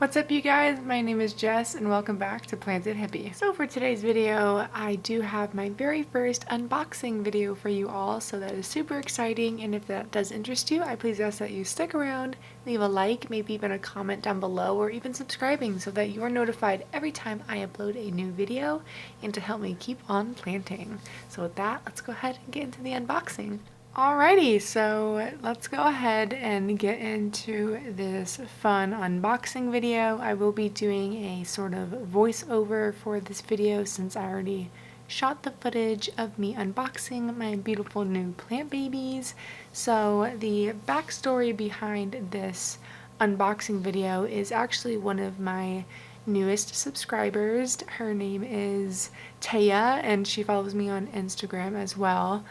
What's up you guys? My name is Jess and welcome back to Planted Hippie. So for today's video, I do have my very first unboxing video for you all, so that is super exciting, and if that does interest you, I please ask that you stick around, leave a like, maybe even a comment down below, or even subscribing so that you are notified every time I upload a new video and to help me keep on planting. So with that, let's go ahead and get into the unboxing. Alrighty, so let's go ahead and get into this fun unboxing video. I will be doing a sort of voiceover for this video since I already shot the footage of me unboxing my beautiful new plant babies. So the backstory behind this unboxing video is actually one of my newest subscribers. Her name is Taya and she follows me on Instagram as well.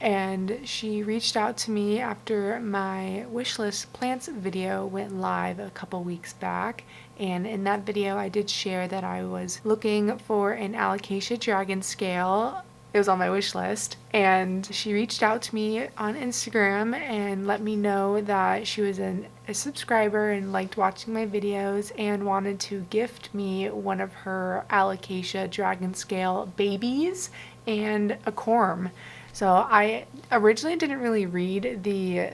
And she reached out to me after my wishlist plants video went live a couple weeks back, and in that video I did share that I was looking for an alocasia dragon scale. It was on my wish list, and she reached out to me on Instagram and let me know that she was a subscriber and liked watching my videos and wanted to gift me one of her alocasia dragon scale babies and a corm. So I originally didn't really read the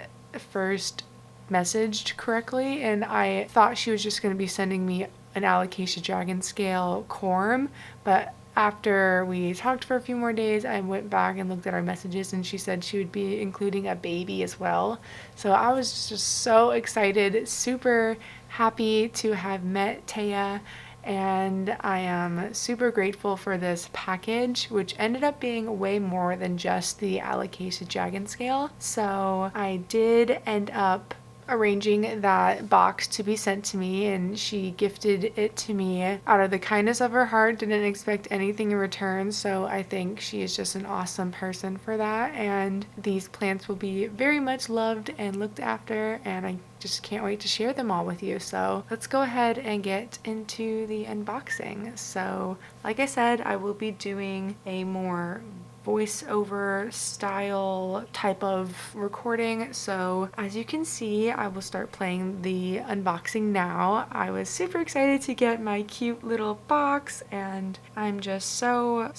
first message correctly, and I thought she was just going to be sending me an alocasia dragon scale corm, but after we talked for a few more days, I went back and looked at our messages and she said she would be including a baby as well. So I was just so excited, super happy to have met Taya, and I am super grateful for this package, which ended up being way more than just the alocasia dragon scale. So I did end up arranging that box to be sent to me, and she gifted it to me out of the kindness of her heart, didn't expect anything in return, so I think she is just an awesome person for that, and these plants will be very much loved and looked after, and I just can't wait to share them all with you. So let's go ahead and get into the unboxing. So like I said, I will be doing a more voiceover style type of recording. So as you can see, I will start playing the unboxing now. I was super excited to get my cute little box, and I'm just so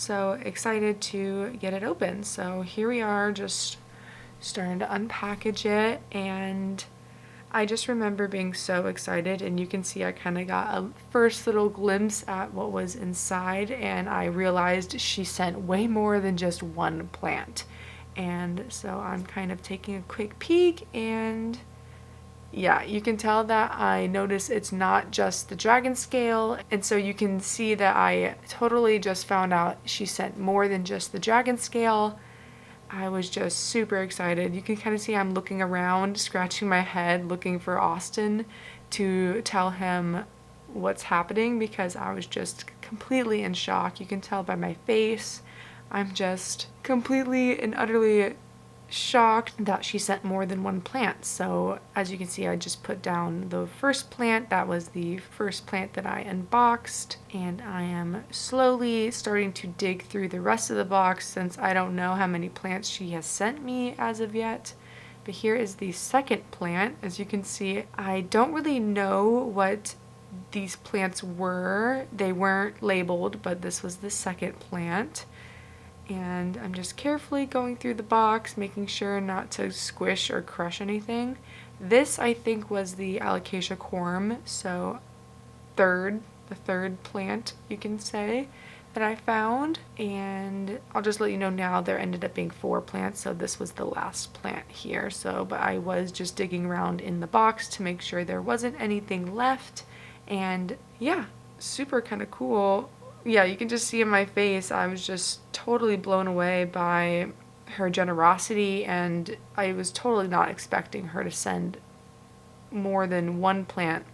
excited to get it open. So here we are, just starting to unpackage it, and I just remember being so excited, and you can see I kind of got a first little glimpse at what was inside, and I realized she sent way more than just one plant. And so I'm kind of taking a quick peek, and yeah, you can tell that I notice it's not just the dragon scale, and so you can see that I totally just found out she sent more than just the dragon scale. I was just super excited. You can kind of see I'm looking around, scratching my head, looking for Austin to tell him what's happening because I was just completely in shock. You can tell by my face. I'm just completely and utterly shocked that she sent more than one plant. So as you can see, I just put down the first plant. That was the first plant that I unboxed, and I am slowly starting to dig through the rest of the box since I don't know how many plants she has sent me as of yet. But here is the second plant. As you can see, I don't really know what these plants were. They weren't labeled, but this was the second plant. And I'm just carefully going through the box, making sure not to squish or crush anything. I think was the alocasia corm, so the third plant you can say that I found. And I'll just let you know now there ended up being 4 plants, so this was the last plant here. But I was just digging around in the box to make sure there wasn't anything left, and yeah, super kind of cool. Yeah, you can just see in my face, I was just totally blown away by her generosity, and I was totally not expecting her to send more than one plant,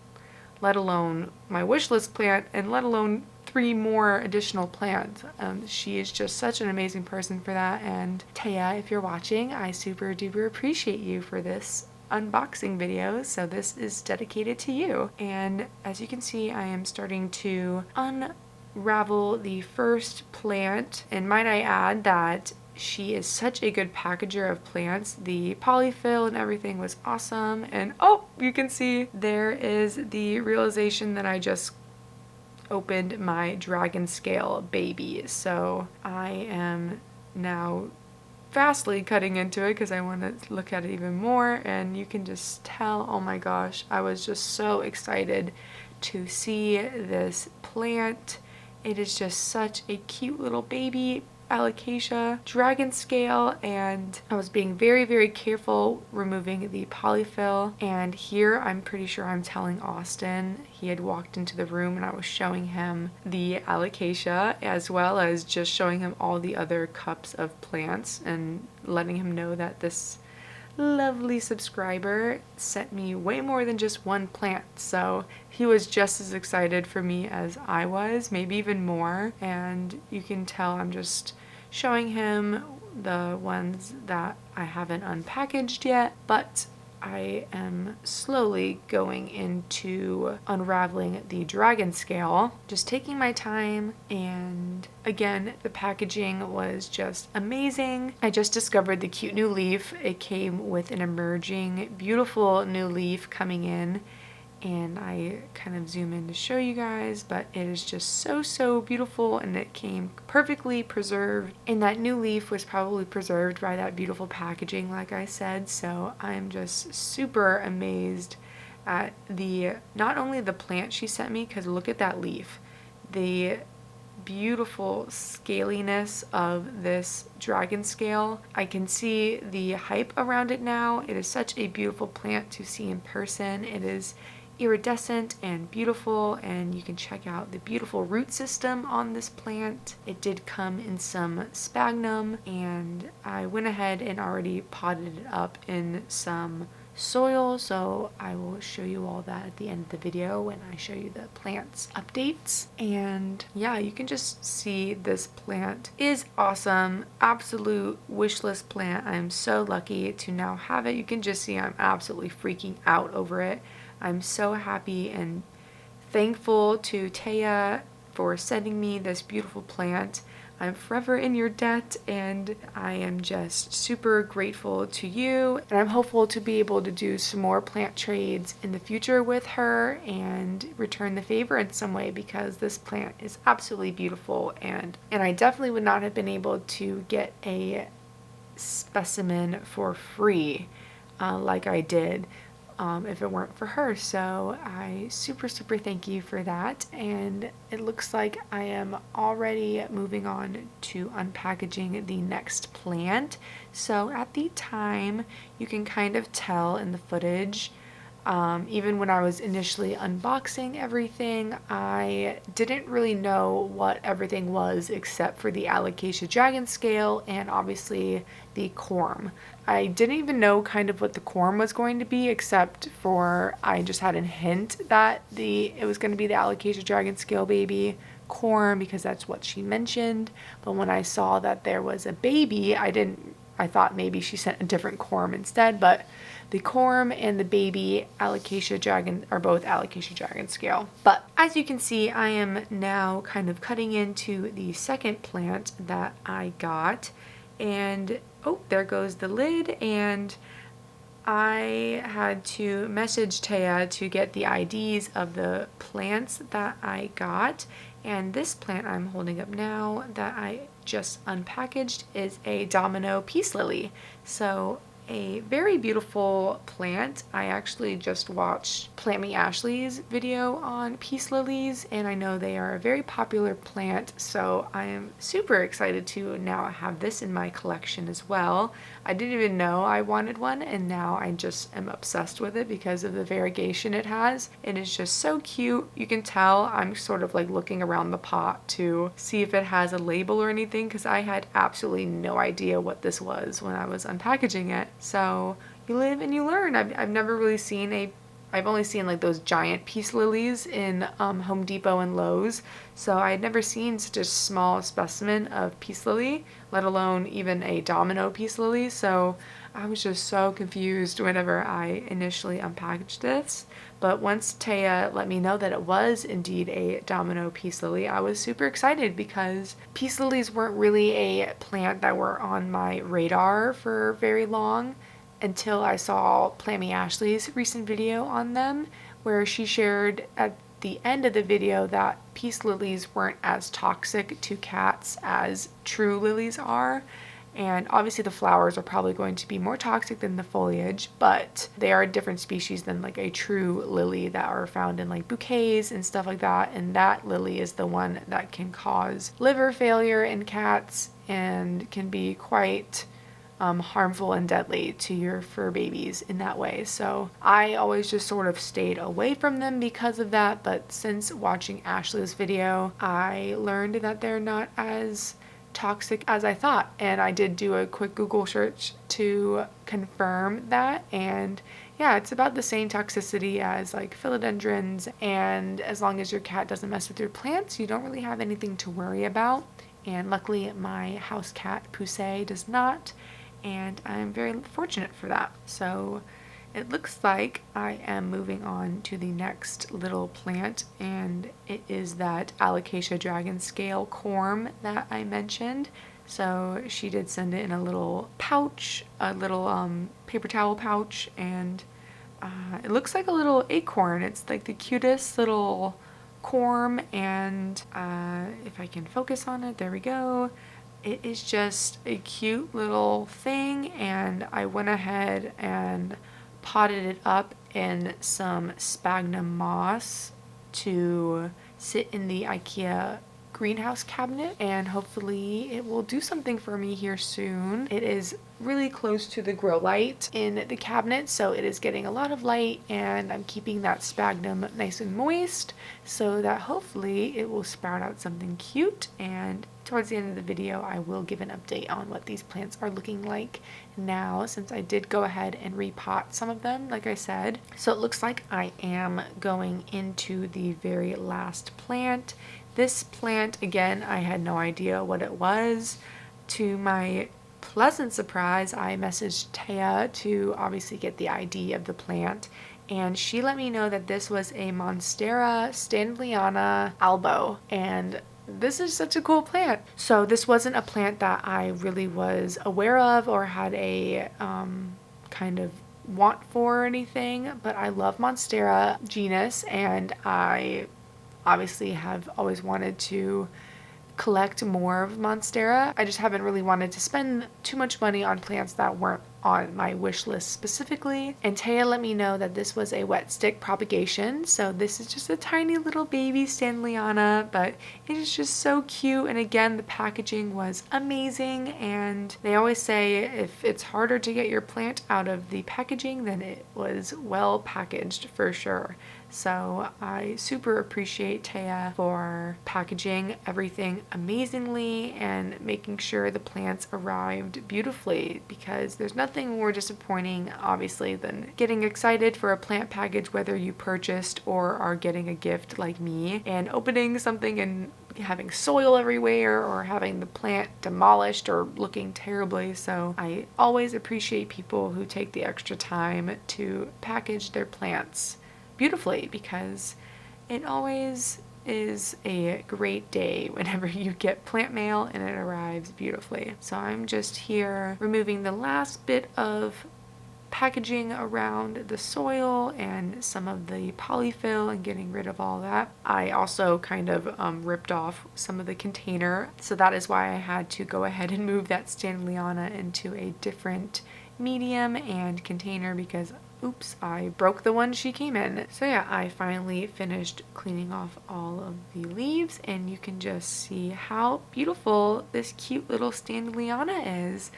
let alone my wish list plant, and let alone 3 more additional plants. She is just such an amazing person for that, and Taya, if you're watching, I super duper appreciate you for this unboxing video, so this is dedicated to you. And as you can see, I am starting to unravel the first plant, and might I add that she is such a good packager of plants. The polyfill and everything was awesome. And oh, you can see there is the realization that I just opened my dragon scale baby. So I am now fastly cutting into it because I want to look at it even more, and you can just tell, oh my gosh, I was just so excited to see this plant. It is just such a cute little baby alocasia dragon scale, and I was being very, very careful removing the polyfill. And here I'm pretty sure I'm telling Austin, he had walked into the room and I was showing him the alocasia as well as just showing him all the other cups of plants and letting him know that this lovely subscriber sent me way more than just one plant. So he was just as excited for me as I was, maybe even more. And you can tell I'm just showing him the ones that I haven't unpackaged yet, but I am slowly going into unraveling the dragon scale, just taking my time. And again, the packaging was just amazing. I just discovered the cute new leaf. It came with an emerging, beautiful new leaf coming in, and I kind of zoom in to show you guys, but it is just so beautiful, and it came perfectly preserved, and that new leaf was probably preserved by that beautiful packaging, like I said. So I'm just super amazed at the, not only the plant she sent me, because look at that leaf, the beautiful scaliness of this dragon scale. I can see the hype around it now. It is such a beautiful plant to see in person. It is iridescent and beautiful, and you can check out the beautiful root system on this plant. It did come in some sphagnum, and I went ahead and already potted it up in some soil, so I will show you all that at the end of the video when I show you the plants updates. And yeah, you can just see this plant is awesome. Absolute wish list plant. I'm so lucky to now have it. You can just see I'm absolutely freaking out over it. I'm so happy and thankful to Taya for sending me this beautiful plant. I'm forever in your debt, and I am just super grateful to you. And I'm hopeful to be able to do some more plant trades in the future with her and return the favor in some way, because this plant is absolutely beautiful, and I definitely would not have been able to get a specimen for free like I did if it weren't for her. So I super thank you for that. And it looks like I am already moving on to unpackaging the next plant. So at the time, you can kind of tell in the footage, even when I was initially unboxing everything, I didn't really know what everything was except for the alocasia dragon scale and obviously the corm. I didn't even know kind of what the corm was going to be, except for I just had a hint that it was going to be the alocasia dragon scale baby corm, because that's what she mentioned. But when I saw that there was a baby, I thought maybe she sent a different corm instead, but the corm and the baby alocasia dragon are both alocasia dragon scale. But as you can see, I am now kind of cutting into the second plant that I got, and oh, there goes the lid. And I had to message Taya to get the IDs of the plants that I got. And this plant I'm holding up now that I just unpackaged is a domino peace lily. So a very beautiful plant. I actually just watched Plant Me Ashley's video on peace lilies, and I know they are a very popular plant, so I am super excited to now have this in my collection as well. I didn't even know I wanted one, and now I just am obsessed with it because of the variegation it has. It is just so cute. You can tell I'm sort of like looking around the pot to see if it has a label or anything, because I had absolutely no idea what this was when I was unpackaging it. So you live and you learn. I've never really seen I've only seen like those giant peace lilies in Home Depot and Lowe's. So I had never seen such a small specimen of peace lily, let alone even a domino peace lily. So I was just so confused whenever I initially unpackaged this. But once Taya let me know that it was indeed a domino peace lily, I was super excited because peace lilies weren't really a plant that were on my radar for very long until I saw Plammy Ashley's recent video on them, where she shared at the end of the video that peace lilies weren't as toxic to cats as true lilies are. And obviously the flowers are probably going to be more toxic than the foliage, but they are a different species than like a true lily that are found in like bouquets and stuff like that. And that lily is the one that can cause liver failure in cats and can be quite harmful and deadly to your fur babies in that way. So I always just sort of stayed away from them because of that. But since watching Ashley's video, I learned that they're not as toxic as I thought, and I did do a quick Google search to confirm that, and yeah, it's about the same toxicity as like philodendrons, and as long as your cat doesn't mess with your plants, you don't really have anything to worry about. And luckily my house cat Poussey does not, and I'm very fortunate for that. So it looks like I am moving on to the next little plant, and it is that Alocasia dragon scale corm that I mentioned. So she did send it in a little pouch, a little paper towel pouch, and it looks like a little acorn. It's like the cutest little corm, and if I can focus on it, there we go. It is just a cute little thing, and I went ahead and potted it up in some sphagnum moss to sit in the IKEA greenhouse cabinet, and hopefully it will do something for me here soon. It is really close to the grow light in the cabinet, so it is getting a lot of light, and I'm keeping that sphagnum nice and moist so that hopefully it will sprout out something cute. And towards the end of the video I will give an update on what these plants are looking like now, since I did go ahead and repot some of them like I said. So it looks like I am going into the very last plant. This plant, again, I had no idea what it was. To my pleasant surprise, I messaged Taya to obviously get the ID of the plant, and she let me know that this was a Monstera Stanleyana albo, and this is such a cool plant. So this wasn't a plant that I really was aware of or had a kind of want for or anything, but I love Monstera genus, and I obviously have always wanted to collect more of Monstera. I just haven't really wanted to spend too much money on plants that weren't on my wish list specifically. And Taya let me know that this was a wet stick propagation, so this is just a tiny little baby Stanleyana, but it is just so cute. And again, the packaging was amazing, and they always say if it's harder to get your plant out of the packaging, then it was well packaged for sure. So I super appreciate Taya for packaging everything amazingly and making sure the plants arrived beautifully, because there's nothing more disappointing obviously than getting excited for a plant package, whether you purchased or are getting a gift like me, and opening something and having soil everywhere or having the plant demolished or looking terribly. So I always appreciate people who take the extra time to package their plants beautifully, because it always is a great day whenever you get plant mail and it arrives beautifully. So I'm just here removing the last bit of packaging around the soil and some of the polyfill and getting rid of all that. I also kind of ripped off some of the container, so that is why I had to go ahead and move that Stanleyana into a different medium and container, because oops, I broke the one she came in. So yeah, I finally finished cleaning off all of the leaves, and you can just see how beautiful this cute little Stanleyana is.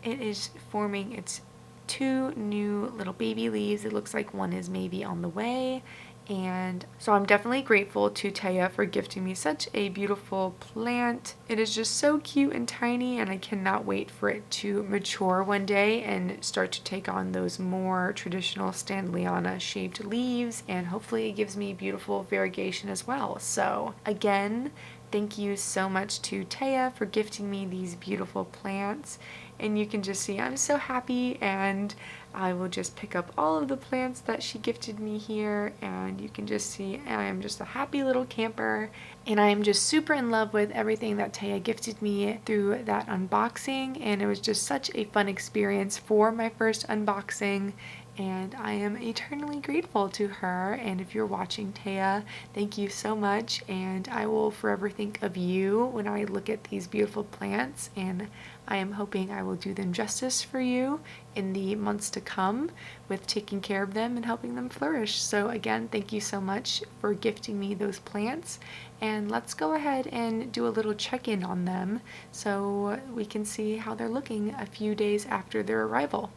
It is forming its two new little baby leaves. It looks like one is maybe on the way. And so I'm definitely grateful to Taya for gifting me such a beautiful plant. It is just so cute and tiny, and I cannot wait for it to mature one day and start to take on those more traditional Stanleyana shaped leaves, and hopefully it gives me beautiful variegation as well. So again, thank you so much to Taya for gifting me these beautiful plants. and you can just see I'm so happy, and I will just pick up all of the plants that she gifted me here, and you can just see I am just a happy little camper, and I am just super in love with everything that Taya gifted me through that unboxing, and it was just such a fun experience for my first unboxing, and I am eternally grateful to her. And if you're watching, Taya, thank you so much, and I will forever think of you when I look at these beautiful plants, and I am hoping I will do them justice for you in the months to come with taking care of them and helping them flourish. So again, thank you so much for gifting me those plants, and let's go ahead and do a little check-in on them so we can see how they're looking a few days after their arrival.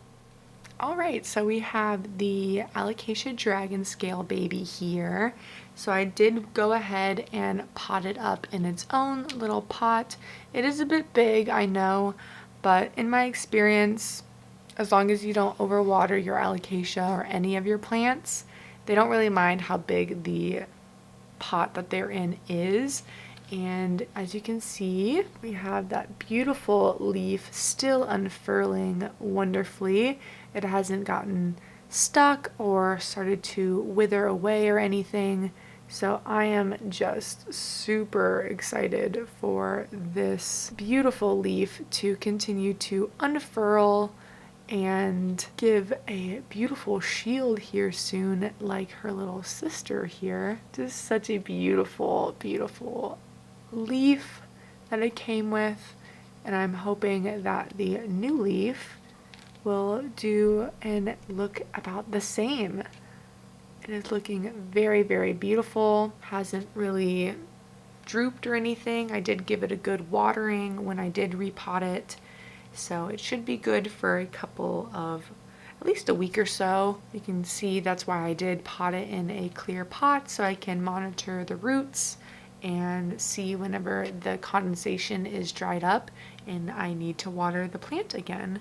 Alright, so we have the Alocasia Dragon Scale baby here. So I did go ahead and pot it up in its own little pot. It is a bit big, I know, but in my experience, as long as you don't overwater your Alocasia or any of your plants, they don't really mind how big the pot that they're in is. And as you can see, we have that beautiful leaf still unfurling wonderfully. It hasn't gotten stuck or started to wither away or anything. So I am just super excited for this beautiful leaf to continue to unfurl and give a beautiful shield here soon, like her little sister here. Just such a beautiful, beautiful leaf that it came with, and I'm hoping that the new leaf will do and look about the same. It is looking very, very beautiful. Hasn't really drooped or anything. I did give it a good watering when I did repot it, so it should be good for a couple of, at least a week or so. You can see that's why I did pot it in a clear pot, so I can monitor the roots and see whenever the condensation is dried up and I need to water the plant again.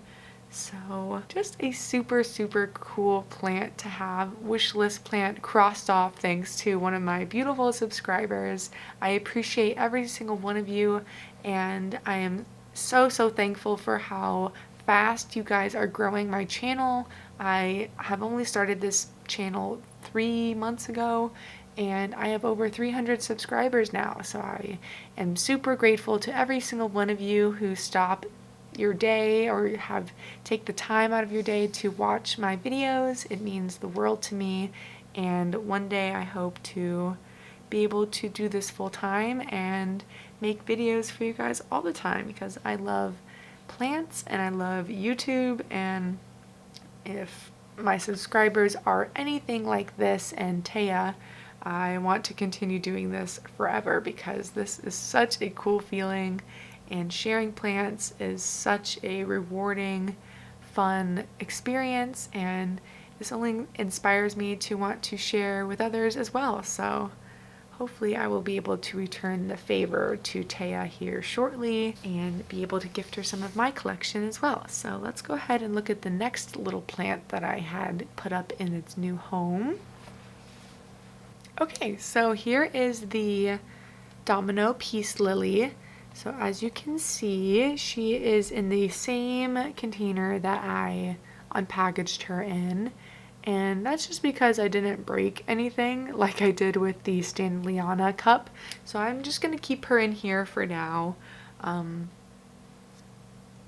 So just a super, super cool plant to have. Wish list plant crossed off thanks to one of my beautiful subscribers. I appreciate every single one of you, and I am so, so thankful for how fast you guys are growing my channel. I have only started this channel 3 months ago, and I have over 300 subscribers now, so I am super grateful to every single one of you who stop your day or take the time out of your day to watch my videos. It means the world to me, and one day I hope to be able to do this full time and make videos for you guys all the time, because I love plants and I love YouTube, and if my subscribers are anything like this and Taya, I want to continue doing this forever, because this is such a cool feeling, and sharing plants is such a rewarding, fun experience, and this only inspires me to want to share with others as well. So hopefully I will be able to return the favor to Taya here shortly and be able to gift her some of my collection as well. So let's go ahead and look at the next little plant that I had put up in its new home. Okay, so here is the Domino Peace Lily. So as you can see, she is in the same container that I unpackaged her in, and that's just because I didn't break anything like I did with the Stanleyana cup. So I'm just going to keep her in here for now.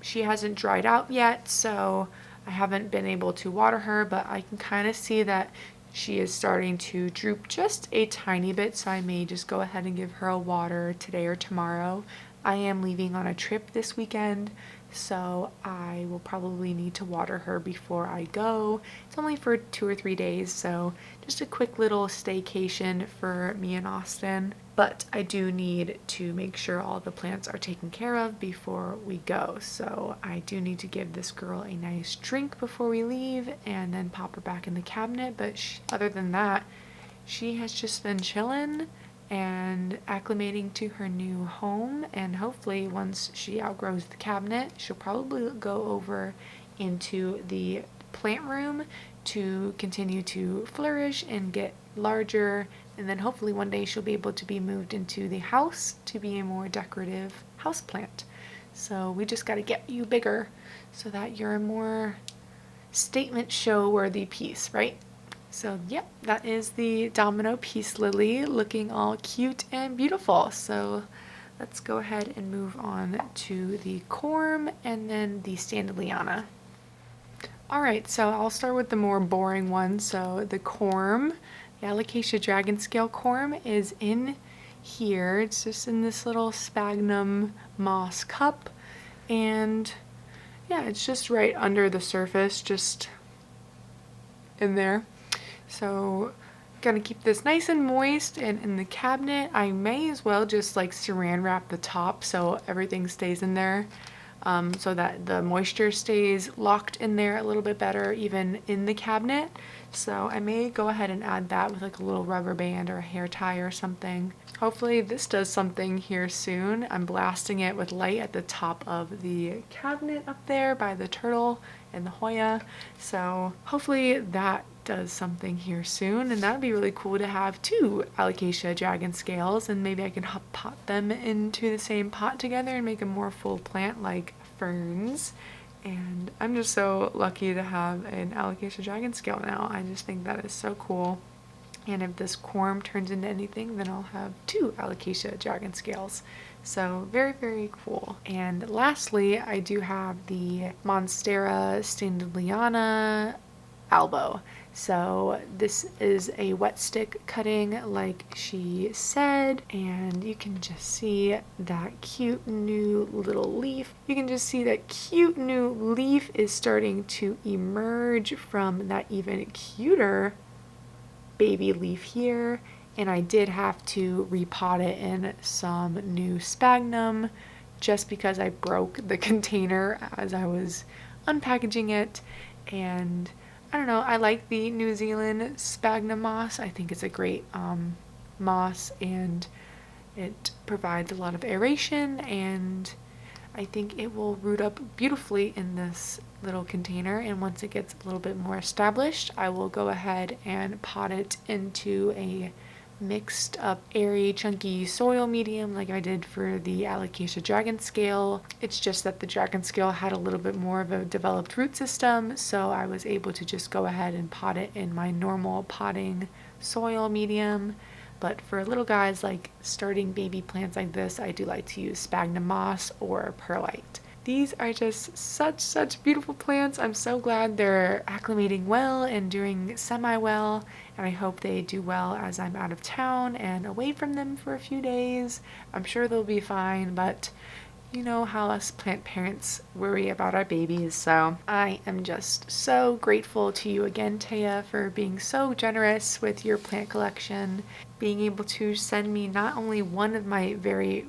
She hasn't dried out yet, so I haven't been able to water her, but I can kind of see that she is starting to droop just a tiny bit, so I may just go ahead and give her a water today or tomorrow. I am leaving on a trip this weekend, so I will probably need to water her before I go. It's only for 2 or 3 days, so just a quick little staycation for me and Austin. But I do need to make sure all the plants are taken care of before we go. So I do need to give this girl a nice drink before we leave and then pop her back in the cabinet. But other than that, she has just been chilling and acclimating to her new home, and hopefully once she outgrows the cabinet, she'll probably go over into the plant room to continue to flourish and get larger, and then hopefully one day she'll be able to be moved into the house to be a more decorative house plant. So we just got to get you bigger so that you're a more statement show worthy piece, right? So yep, that is the domino peace lily looking all cute and beautiful. So let's go ahead and move on to the corm and then the standeliana. Alright, so I'll start with the more boring one. So the corm, the Alocasia dragon scale corm is in here. It's just in this little sphagnum moss cup, and yeah, it's just right under the surface, just in there. So gonna keep this nice and moist, and in the cabinet I may as well just like saran wrap the top so everything stays in there, so that the moisture stays locked in there a little bit better even in the cabinet. So I may go ahead and add that with like a little rubber band or a hair tie or something. Hopefully this does something here soon. I'm blasting it with light at the top of the cabinet up there by the turtle and the Hoya. So hopefully that does something here soon, and that'd be really cool to have two Alocasia dragon scales, and maybe I can pot them into the same pot together and make a more full plant like ferns. And I'm just so lucky to have an Alocasia dragon scale now. I just think that is so cool. And if this corm turns into anything, then I'll have two Alocasia dragon scales. So very, very cool. And lastly, I do have the Monstera standeliana albo. So this is a wet stick cutting like she said, and you can just see that cute new little leaf. You can just see that cute new leaf is starting to emerge from that even cuter baby leaf here, and I did have to repot it in some new sphagnum just because I broke the container as I was unpackaging it. And I don't know, I like the New Zealand sphagnum moss. I think it's a great moss, and it provides a lot of aeration, and I think it will root up beautifully in this little container. And once it gets a little bit more established, I will go ahead and pot it into a mixed up airy chunky soil medium like I did for the Alocasia dragon scale. It's just that the dragon scale had a little bit more of a developed root system, so I was able to just go ahead and pot it in my normal potting soil medium. But for little guys like starting baby plants like this, I do like to use sphagnum moss or perlite. These are just such beautiful plants. I'm so glad they're acclimating well and doing semi-well, and I hope they do well as I'm out of town and away from them for a few days. I'm sure they'll be fine, but you know how us plant parents worry about our babies. So I am just so grateful to you again, Taya, for being so generous with your plant collection, being able to send me not only one of my very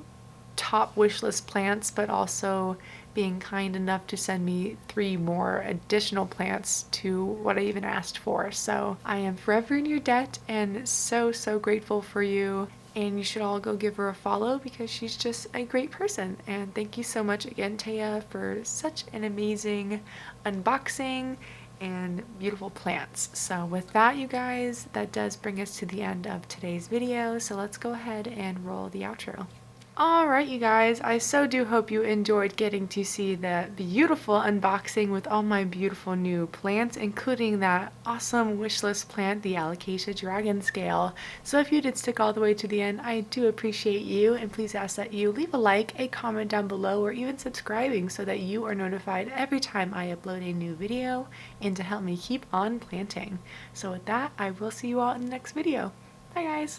top wish list plants, but also being kind enough to send me 3 more additional plants to what I even asked for. So I am forever in your debt and so grateful for you. And you should all go give her a follow because she's just a great person. And thank you so much again, Taya, for such an amazing unboxing and beautiful plants. So with that, you guys, that does bring us to the end of today's video. So let's go ahead and roll the outro. Alright, you guys, I so do hope you enjoyed getting to see the beautiful unboxing with all my beautiful new plants, including that awesome wishlist plant, the Alocasia dragon scale. So if you did stick all the way to the end, I do appreciate you, and please ask that you leave a like, a comment down below, or even subscribing so that you are notified every time I upload a new video, and to help me keep on planting. So with that, I will see you all in the next video. Bye guys!